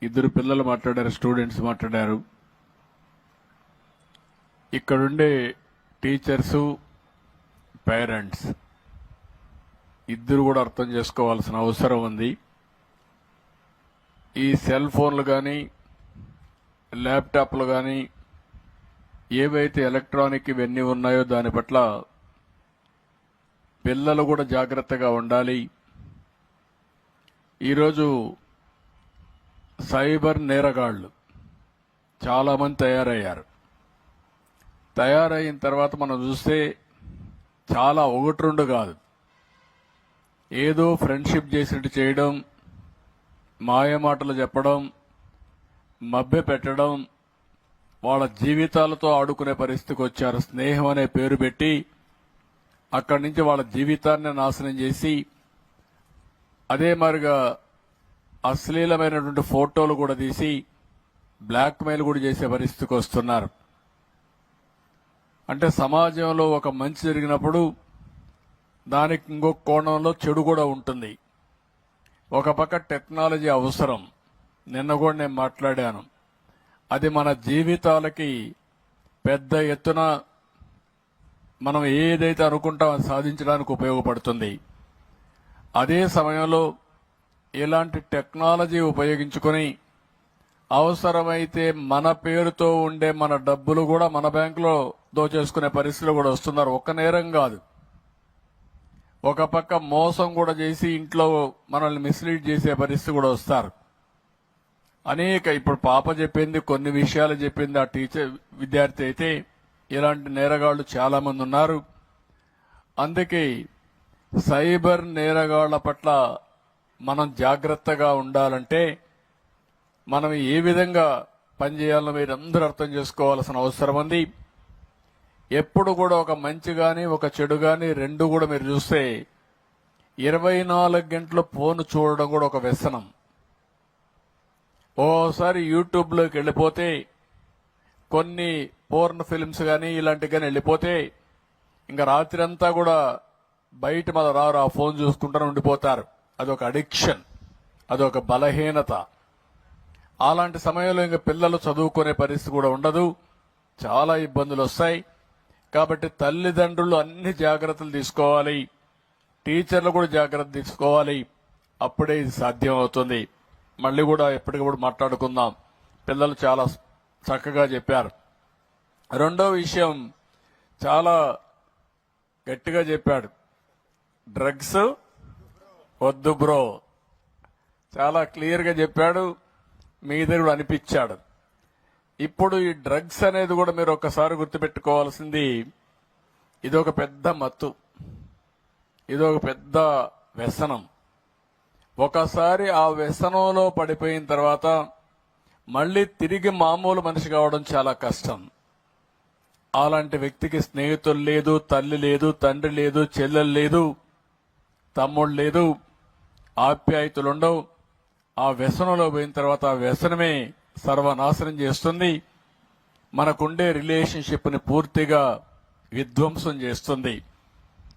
ఇద్దరు పిల్లలు మాట్లాడారు, స్టూడెంట్స్ మాట్లాడారు. ఇక్కడుండే టీచర్సు, పేరెంట్స్ ఇద్దరు కూడా అర్థం చేసుకోవాల్సిన అవసరం ఉంది. ఈ సెల్ ఫోన్లు కానీ ల్యాప్టాప్లు కానీ ఏవైతే ఎలక్ట్రానిక్ ఇవన్నీ ఉన్నాయో దాని పట్ల పిల్లలు కూడా జాగ్రత్తగా ఉండాలి. ఈరోజు సైబర్ నేరగాళ్లు చాలామంది తయారయిన తర్వాత మనం చూస్తే చాలా ఒకటి రెండు కాదు, ఏదో ఫ్రెండ్షిప్ చేసినట్టు చేయడం, మాయమాటలు చెప్పడం, మభ్య పెట్టడం, వాళ్ళ జీవితాలతో ఆడుకునే పరిస్థితికి వచ్చారు. స్నేహం అనే పేరు పెట్టి అక్కడి నుంచి వాళ్ళ జీవితాన్ని నాశనం చేసి అదే మరిగా అశ్లీలమైనటువంటి ఫోటోలు కూడా తీసి బ్లాక్మెయిల్ కూడా చేసే పరిస్థితికి వస్తున్నారు. అంటే సమాజంలో ఒక మంచి జరిగినప్పుడు దానికి ఇంకొక కోణంలో చెడు కూడా ఉంటుంది. ఒక పక్క టెక్నాలజీ అవసరం, నిన్న కూడా నేను మాట్లాడాను, అది మన జీవితాలకి పెద్ద ఎత్తున మనం ఏదైతే అనుకుంటామో అది సాధించడానికి ఉపయోగపడుతుంది. అదే సమయంలో ఇలాంటి టెక్నాలజీ ఉపయోగించుకొని అవసరమైతే మన పేరుతో ఉండే మన డబ్బులు కూడా మన బ్యాంకులో దోచేసుకునే పరిస్థితులు కూడా వస్తున్నారు. ఒక్క నేరం కాదు, ఒక పక్క మోసం కూడా చేసి ఇంట్లో మనల్ని మిస్లీడ్ చేసే పరిస్థితి కూడా వస్తారు. ఇప్పుడు పాప చెప్పింది, కొన్ని విషయాలు చెప్పింది ఆ టీచర్ విద్యార్థి అయితే, ఇలాంటి నేరగాళ్లు చాలా మంది ఉన్నారు. అందుకే సైబర్ నేరగాళ్ల పట్ల మనం జాగ్రత్తగా ఉండాలంటే మనం ఏ విధంగా పనిచేయాలో మీరు అందరూ అర్థం చేసుకోవాల్సిన అవసరం ఉంది. ఎప్పుడు కూడా ఒక మంచి గాని ఒక చెడు గాని రెండు కూడా మీరు చూస్తే 24 గంటలు ఫోన్ చూడడం కూడా ఒక వ్యసనం. ఓసారి యూట్యూబ్లోకి వెళ్ళిపోతే కొన్ని పోర్న్ ఫిల్మ్స్ కానీ ఇలాంటివి కానీ వెళ్ళిపోతే ఇంకా రాత్రి అంతా కూడా బయట మన రారు, ఆ ఫోన్ చూసుకుంటూ ఉండిపోతారు. అదొక అడిక్షన్, అదొక బలహీనత. అలాంటి సమయంలో ఇంకా పిల్లలు చదువుకునే పరిస్థితి కూడా ఉండదు, చాలా ఇబ్బందులు వస్తాయి. కాబట్టి తల్లిదండ్రులు అన్ని జాగ్రత్తలు తీసుకోవాలి, టీచర్లు కూడా జాగ్రత్త తీసుకోవాలి. అప్పుడే ఇది సాధ్యం అవుతుంది. మళ్ళీ కూడా ఎప్పటికప్పుడు మాట్లాడుకుందాం. పిల్లలు చాలా చక్కగా చెప్పారు. రెండో విషయం చాలా గట్టిగా చెప్పాడు, డ్రగ్స్ వద్దు బ్రో. చాలా క్లియర్ గా చెప్పాడు, మీ దగ్గర కూడా అనిపించాడు. ఇప్పుడు ఈ డ్రగ్స్ అనేది కూడా మీరు ఒక్కసారి గుర్తుపెట్టుకోవాల్సింది, ఇదొక పెద్ద మత్తు, ఇదొక పెద్ద వ్యసనం. ఒకసారి ఆ వ్యసనంలో పడిపోయిన తర్వాత మళ్లీ తిరిగి మామూలు మనిషి కావడం చాలా కష్టం. అలాంటి వ్యక్తికి స్నేహితులు లేదు, తల్లి లేదు, తండ్రి లేదు, చెల్లెలు లేదు, తమ్ముడు లేదు, ఆప్యాయతలు ఉండవు. ఆ వ్యసనంలో పోయిన తర్వాత ఆ వ్యసనమే సర్వనాశనం చేస్తుంది, మనకుండే రిలేషన్షిప్ ని పూర్తిగా విధ్వంసం చేస్తుంది.